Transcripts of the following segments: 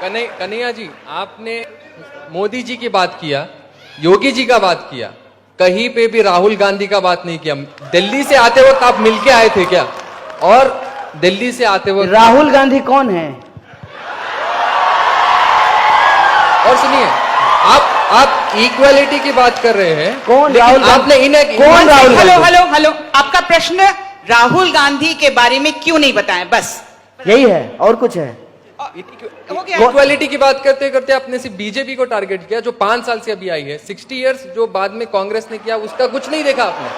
कन्हैया जी, आपने मोदी जी की बात किया, योगी जी का बात किया, कहीं पे भी राहुल गांधी का बात नहीं किया। दिल्ली से आते वक्त आप मिलके आए थे क्या? और दिल्ली से आते वक्त राहुल गांधी कौन है? और सुनिए, आप इक्वालिटी की बात कर रहे हैं। कौन राहुल? आपने इन्हें कौन राहुल? हेलो, आपका प्रश्न राहुल गांधी के बारे में क्यों नहीं बताएं? बस यही है, और कुछ है? हो गया। इक्वालिटी की बात करते करते आपने सिर्फ बीजेपी को टारगेट किया, जो 5 साल से अभी आई है। 60 इयर्स जो बाद में कांग्रेस ने किया, उसका कुछ नहीं देखा आपने,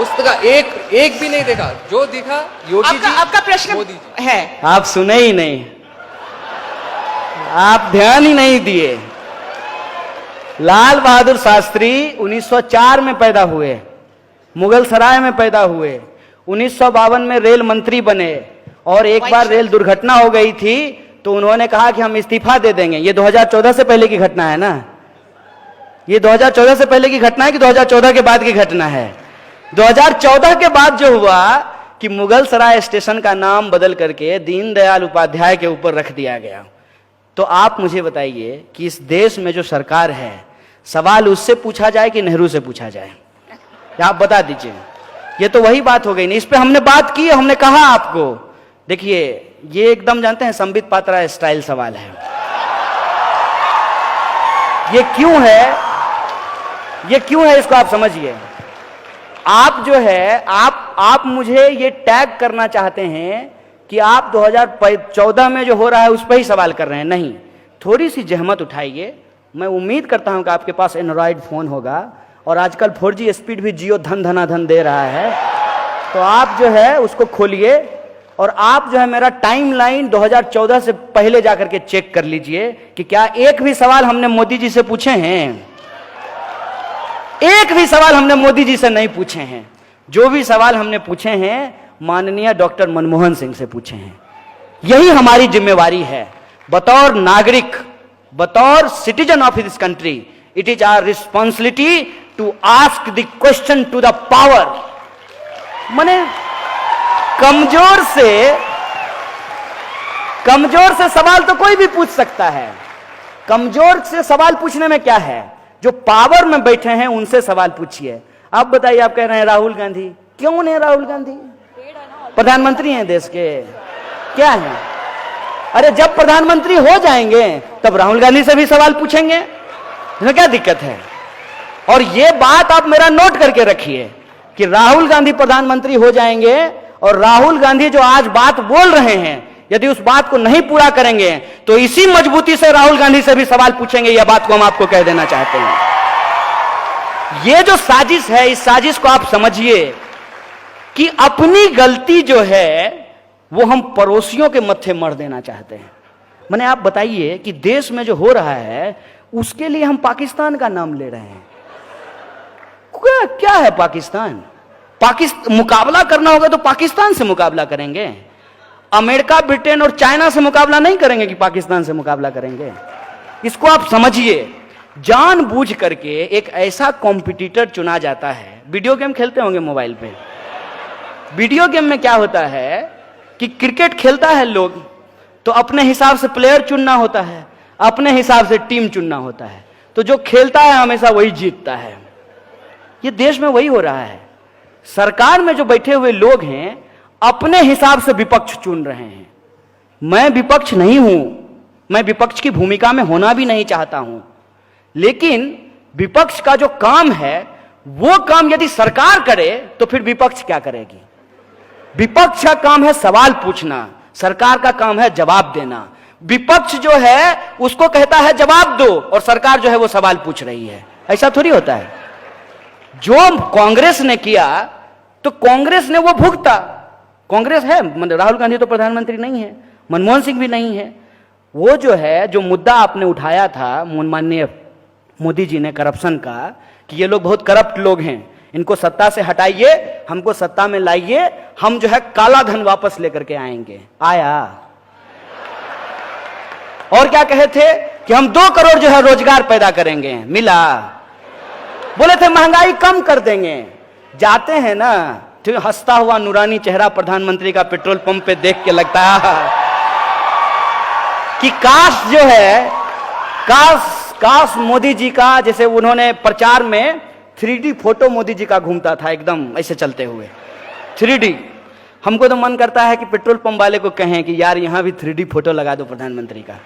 उसका एक भी नहीं देखा। जो दिखा योगी जी, आपका प्रश्न मोदी जी है। आप सुने ही नहीं, आप ध्यान ही नहीं दिए। लाल बहादुर शास्त्री 1904 में पैदा हुए, मुगल सराय में पैदा हुए, 1952 में रेल मंत्री बने, और एक बार रेल दुर्घटना हो गई थी तो उन्होंने कहा कि हम इस्तीफा दे देंगे। ये 2014 से पहले की घटना है ना? ये 2014 से पहले की घटना है कि 2014 के बाद की घटना है? 2014 के बाद जो हुआ कि मुगल सराय स्टेशन का नाम बदल करके दीनदयाल उपाध्याय के ऊपर रख दिया गया। तो आप मुझे बताइए कि इस देश में जो सरकार है, सवाल उससे पूछा जाए कि नेहरू से पूछा जाए? आप बता दीजिए। ये तो वही बात हो गई नहीं, इस पे हमने बात की, हमने कहा आपको। देखिए, ये एकदम जानते हैं संबित पात्रा स्टाइल सवाल है। ये क्यों है, ये क्यों है, इसको आप समझिए। आप जो है, आप मुझे ये टैग करना चाहते हैं कि आप 2014 में जो हो रहा है उस पर ही सवाल कर रहे हैं। नहीं, थोड़ी सी जहमत उठाइए। मैं उम्मीद करता हूं कि आपके पास एंड्रॉइड फोन होगा, और आजकल 4G स्पीड भी जियो धन धनाधन दे रहा है, तो आप जो है उसको खोलिए, और आप जो है मेरा टाइमलाइन 2014 से पहले जाकर के चेक कर लीजिए कि क्या एक भी सवाल हमने मोदी जी से पूछे हैं? एक भी सवाल हमने मोदी जी से नहीं पूछे हैं। जो भी सवाल हमने पूछे हैं माननीय डॉक्टर मनमोहन सिंह से पूछे हैं। यही हमारी जिम्मेवारी है बतौर नागरिक, बतौर citizen of this country. It is our responsibility to ask the question to the power. माने कमजोर से सवाल तो कोई भी पूछ सकता है। कमजोर से सवाल पूछने में क्या है? जो पावर में बैठे हैं उनसे सवाल पूछिए। आप बताइए, आप कह रहे हैं राहुल गांधी, क्यों नहीं? राहुल गांधी प्रधानमंत्री हैं देश के, क्या है? अरे जब प्रधानमंत्री हो जाएंगे तब राहुल गांधी से भी सवाल पूछेंगे, इसमें क्या दिक्कत है? और ये बात आप मेरा नोट करके रखिए कि राहुल गांधी प्रधानमंत्री हो जाएंगे, और राहुल गांधी जो आज बात बोल रहे हैं, यदि उस बात को नहीं पूरा करेंगे तो इसी मजबूती से राहुल गांधी से भी सवाल पूछेंगे। यह बात को हम आपको कह देना चाहते हैं। यह जो साजिश है, इस साजिश को आप समझिए कि अपनी गलती जो है वो हम पड़ोसियों के मत्थे मर देना चाहते हैं। मैंने आप बताइए कि देश में जो हो रहा है उसके लिए हम पाकिस्तान का नाम ले रहे हैं। क्या है पाकिस्तान? मुकाबला करना होगा तो पाकिस्तान से मुकाबला करेंगे। अमेरिका, ब्रिटेन और चाइना से मुकाबला नहीं करेंगे कि पाकिस्तान से मुकाबला करेंगे। इसको आप समझिए। जानबूझ करके एक ऐसा कॉम्पिटिटर चुना जाता है। वीडियो गेम खेलते होंगे मोबाइल पे। वीडियो गेम में क्या होता है कि क्रिकेट खेलता है लोग, तो अपने हिसाब से प्लेयर चुनना होता है, अपने हिसाब से टीम चुनना होता है, तो जो खेलता है हमेशा वही जीतता है। ये देश में वही हो रहा है। सरकार में जो बैठे हुए लोग हैं अपने हिसाब से विपक्ष चुन रहे हैं। मैं विपक्ष नहीं हूं, मैं विपक्ष की भूमिका में होना भी नहीं चाहता हूं, लेकिन विपक्ष का जो काम है वो काम यदि सरकार करे तो फिर विपक्ष क्या करेगी? विपक्ष का काम है सवाल पूछना, सरकार का काम है जवाब देना। विपक्ष जो है उसको कहता है जवाब दो, और सरकार जो है वो सवाल पूछ रही है। ऐसा थोड़ी होता है। जो कांग्रेस ने किया तो कांग्रेस ने वो भुगता। कांग्रेस है, राहुल गांधी तो प्रधानमंत्री नहीं है, मनमोहन सिंह भी नहीं है। वो जो है, जो मुद्दा आपने उठाया था माननीय मोदी जी ने करप्शन का, कि ये लोग बहुत करप्ट लोग हैं, इनको सत्ता से हटाइए, हमको सत्ता में लाइए, हम जो है काला धन वापस लेकर के आएंगे। आया। और क्या कहे थे कि हम 2 करोड़ जो है रोजगार पैदा करेंगे, मिला। बोले थे महंगाई कम कर देंगे। जाते हैं ना, तो हंसता हुआ नूरानी चेहरा प्रधानमंत्री का पेट्रोल पंप पे देख के लगता है कि काश जो है, काश मोदी जी का, जैसे उन्होंने प्रचार में 3D फोटो मोदी जी का घूमता था एकदम ऐसे चलते हुए 3D। हमको तो मन करता है कि पेट्रोल पंप वाले को कहें कि यार यहां भी 3D फोटो लगा दो प्रधानमंत्री का,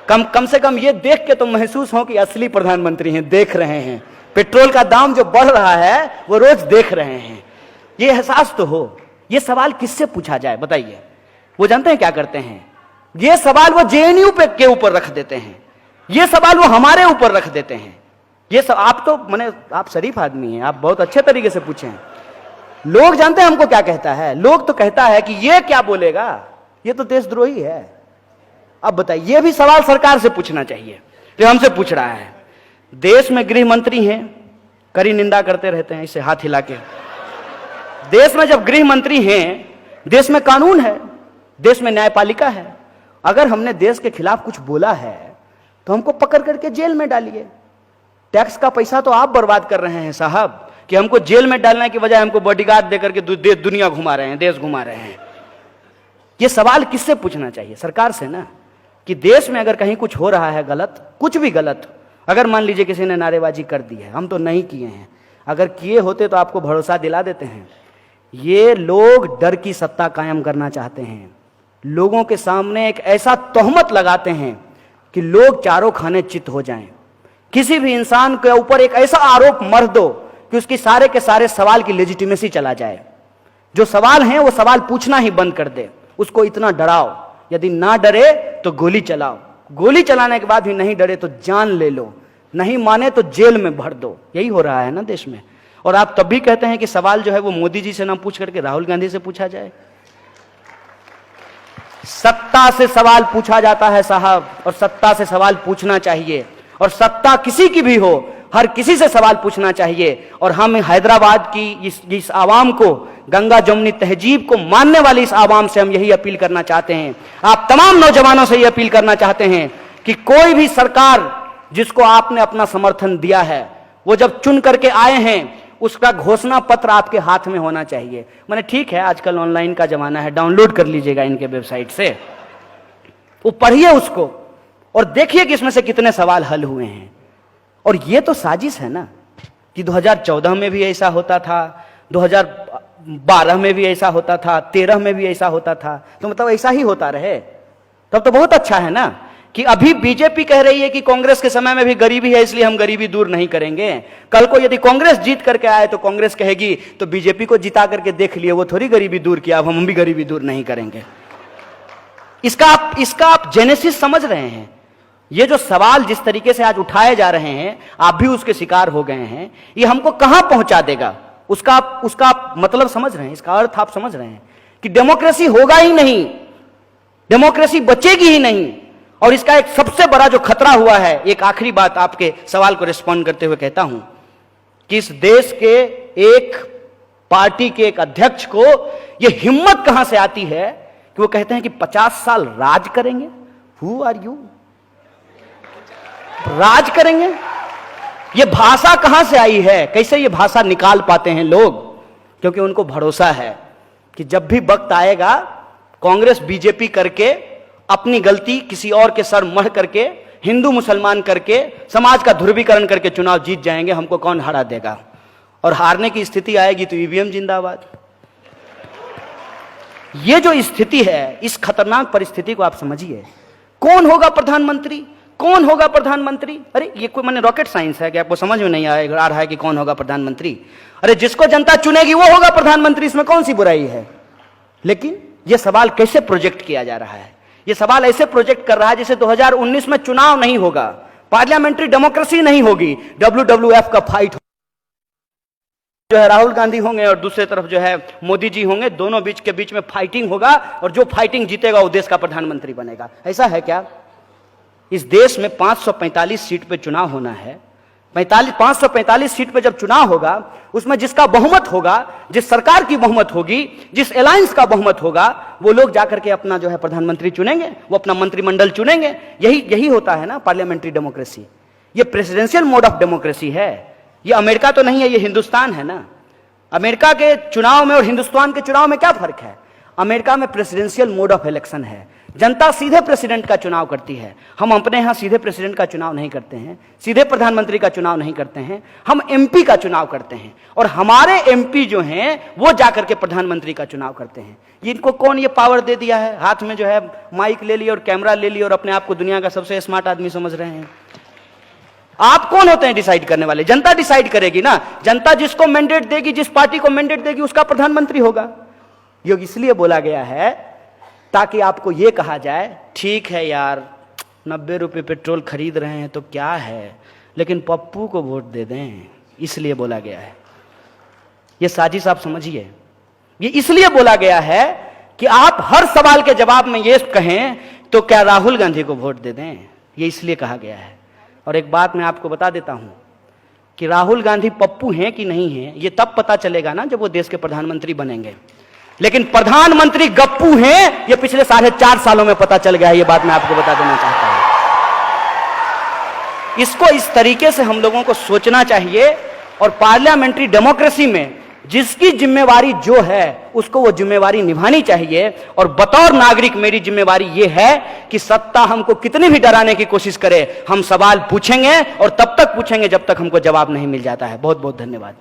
कम से कम ये देख के तो महसूस हो कि असली प्रधानमंत्री हैं, देख रहे हैं। पेट्रोल का दाम जो बढ़ रहा है वो रोज देख रहे हैं, ये एहसास तो हो। ये सवाल किससे पूछा जाए बताइए? वो जानते हैं क्या करते हैं? ये सवाल वो जेएनयू पे के ऊपर रख देते हैं, ये सवाल वो हमारे ऊपर रख देते हैं। ये सब आप तो माने आप शरीफ आदमी हैं, आप बहुत अच्छे तरीके से पूछे हैं। लोग जानते हैं हमको क्या कहता है? लोग तो कहता है कि ये क्या बोलेगा, ये तो देशद्रोही है। अब बताइए, ये भी सवाल सरकार से पूछना चाहिए जो हमसे पूछ रहा है। देश में गृह मंत्री हैं, कड़ी निंदा करते रहते हैं इसे हाथ हिला के। देश में जब गृह मंत्री हैं, देश में कानून है, देश में न्यायपालिका है। अगर हमने देश के खिलाफ कुछ बोला है तो हमको पकड़ करके जेल में डालिए। टैक्स का पैसा तो आप बर्बाद कर रहे हैं साहब, कि हमको जेल में डालने की बजाय हमको बॉडीगार्ड देकर के दुनिया घुमा रहे हैं, देश घुमा रहे हैं। ये सवाल किससे पूछना चाहिए? सरकार से ना, कि देश में अगर कहीं कुछ हो रहा है गलत, कुछ भी गलत, अगर मान लीजिए किसी ने नारेबाजी कर दी है, हम तो नहीं किए हैं, अगर किए होते तो आपको भरोसा दिला देते हैं। ये लोग डर की सत्ता कायम करना चाहते हैं, लोगों के सामने एक ऐसा तोहमत लगाते हैं कि लोग चारों खाने चित हो जाएं। किसी भी इंसान के ऊपर एक ऐसा आरोप मर दो कि उसकी सारे के सारे सवाल की लेजिटिमेसी चला जाए। जो सवाल हैं वो सवाल पूछना ही बंद कर दे, उसको इतना डराओ, यदि ना डरे तो गोली चलाओ, गोली चलाने के बाद भी नहीं डरे तो जान ले लो, नहीं माने तो जेल में भर दो। यही हो रहा है ना देश में। और आप तब भी कहते हैं कि सवाल जो है वो मोदी जी से ना पूछ करके राहुल गांधी से पूछा जाए। सत्ता से सवाल पूछा जाता है साहब, और सत्ता से सवाल पूछना चाहिए, और सत्ता किसी की भी हो, हर किसी से सवाल पूछना चाहिए। और हम हैदराबाद की इस आवाम को, गंगा जमुनी तहजीब को मानने वाली इस आवाम से हम यही अपील करना चाहते हैं। आप तमाम नौजवानों से यह अपील करना चाहते हैं कि कोई भी सरकार जिसको आपने अपना समर्थन दिया है, वो जब चुन करके आए हैं, उसका घोषणा पत्र आपके हाथ में होना चाहिए। माने ठीक है, आजकल ऑनलाइन का जमाना है, डाउनलोड कर लीजिएगा इनके वेबसाइट से, वो पढ़िए उसको और देखिए कि इसमें से कितने सवाल हल हुए हैं। और ये तो साजिश है ना, कि 2014 में भी ऐसा होता था, 2012 में भी ऐसा होता था, 13 में भी ऐसा होता था, तो मतलब ऐसा ही होता रहे तब तो बहुत अच्छा है ना। कि अभी बीजेपी कह रही है कि कांग्रेस के समय में भी गरीबी है इसलिए हम गरीबी दूर नहीं करेंगे। कल को यदि कांग्रेस जीत करके आए तो कांग्रेस कहेगी तो बीजेपी को जिता करके देख लिए, वो थोड़ी गरीबी दूर किया, अब हम भी गरीबी दूर नहीं करेंगे। इसका आप जेनेसिस समझ रहे हैं? ये जो सवाल जिस तरीके से आज उठाए जा रहे हैं, आप भी उसके शिकार हो गए हैं, ये हमको कहां पहुंचा देगा उसका आप मतलब समझ रहे हैं? इसका अर्थ आप समझ रहे हैं कि डेमोक्रेसी होगा ही नहीं, डेमोक्रेसी बचेगी ही नहीं। और इसका एक सबसे बड़ा जो खतरा हुआ है, एक आखिरी बात आपके सवाल को रिस्पॉन्ड करते हुए कहता हूं कि इस देश के एक पार्टी के एक अध्यक्ष को यह हिम्मत कहां से आती है कि वो कहते हैं कि 50 साल राज करेंगे। Who are you? राज करेंगे? ये भाषा कहां से आई है? कैसे ये भाषा निकाल पाते हैं लोग? क्योंकि उनको भरोसा है कि जब भी वक्त आएगा, कांग्रेस बीजेपी करके, अपनी गलती किसी और के सर मढ़ करके, हिंदू मुसलमान करके, समाज का ध्रुवीकरण करके चुनाव जीत जाएंगे, हमको कौन हरा देगा? और हारने की स्थिति आएगी तो ईवीएम जिंदाबाद। ये जो स्थिति है, इस खतरनाक परिस्थिति को आप समझिए। कौन होगा प्रधानमंत्री? कौन होगा प्रधानमंत्री? अरे ये कोई माने रॉकेट साइंस है कि आपको समझ में नहीं आ रहा है कि कौन होगा प्रधानमंत्री? अरे जिसको जनता चुनेगी वो होगा प्रधानमंत्री, इसमें कौन सी बुराई है? लेकिन यह सवाल कैसे प्रोजेक्ट किया जा रहा है? यह सवाल ऐसे प्रोजेक्ट कर रहा है जैसे 2019 में चुनाव नहीं होगा, पार्लियामेंट्री डेमोक्रेसी नहीं होगी, WWF का फाइट जो है राहुल गांधी होंगे और दूसरी तरफ जो है मोदी जी होंगे, दोनों के बीच में फाइटिंग होगा और जो फाइटिंग जीतेगा वो देश का प्रधानमंत्री बनेगा। ऐसा है क्या? इस देश में 545 सीट पे चुनाव होना है। 545 सीट पे जब चुनाव होगा, उसमें जिसका बहुमत होगा, जिस सरकार की बहुमत होगी, जिस अलायंस का बहुमत होगा, वो लोग जाकर के अपना जो है प्रधानमंत्री चुनेंगे, वो अपना मंत्रिमंडल चुनेंगे। यही होता है ना पार्लियामेंट्री डेमोक्रेसी। ये प्रेसिडेंशियल मोड ऑफ डेमोक्रेसी है। ये अमेरिका तो नहीं है, ये हिंदुस्तान है ना। अमेरिका के चुनाव में और हिंदुस्तान के चुनाव में क्या फर्क है? अमेरिका में प्रेसिडेंशियल मोड ऑफ इलेक्शन है, जनता सीधे प्रेसिडेंट का चुनाव करती है। हम अपने यहां सीधे प्रेसिडेंट का चुनाव नहीं करते हैं, सीधे प्रधानमंत्री का चुनाव नहीं करते हैं, हम एमपी का चुनाव करते हैं। और हमारे एमपी जो हैं वो जाकर के प्रधानमंत्री का चुनाव करते हैं। इनको कौन ये पावर दे दिया है? हाथ में जो है माइक ले लिया और कैमरा ले लिया और अपने आप को दुनिया का सबसे स्मार्ट आदमी समझ रहे हैं। आप कौन होते हैं डिसाइड करने वाले? जनता डिसाइड करेगी ना। जनता जिसको मैंडेट देगी, जिस पार्टी को मैंडेट देगी, उसका प्रधानमंत्री होगा। योग इसलिए बोला गया है ताकि आपको यह कहा जाए, ठीक है यार 90 रुपए पेट्रोल खरीद रहे हैं तो क्या है, लेकिन पप्पू को वोट दे दें। इसलिए बोला गया है। यह साजिश आप समझिए। ये इसलिए बोला गया है कि आप हर सवाल के जवाब में यह कहें तो क्या राहुल गांधी को वोट दे दें। यह इसलिए कहा गया है। और एक बात मैं आपको बता देता हूं कि राहुल गांधी पप्पू हैं कि नहीं हैं, यह तब पता चलेगा ना जब वो देश के प्रधानमंत्री बनेंगे। लेकिन प्रधानमंत्री गप्पू हैं, यह पिछले 4.5 सालों में पता चल गया है। यह बात मैं आपको बता देना चाहता हूं। इसको इस तरीके से हम लोगों को सोचना चाहिए। और पार्लियामेंट्री डेमोक्रेसी में जिसकी जिम्मेवारी जो है उसको वो जिम्मेवारी निभानी चाहिए। और बतौर नागरिक मेरी जिम्मेवारी ये है कि सत्ता हमको कितनी भी डराने की कोशिश करे, हम सवाल पूछेंगे और तब तक पूछेंगे जब तक हमको जवाब नहीं मिल जाता है। बहुत बहुत धन्यवाद।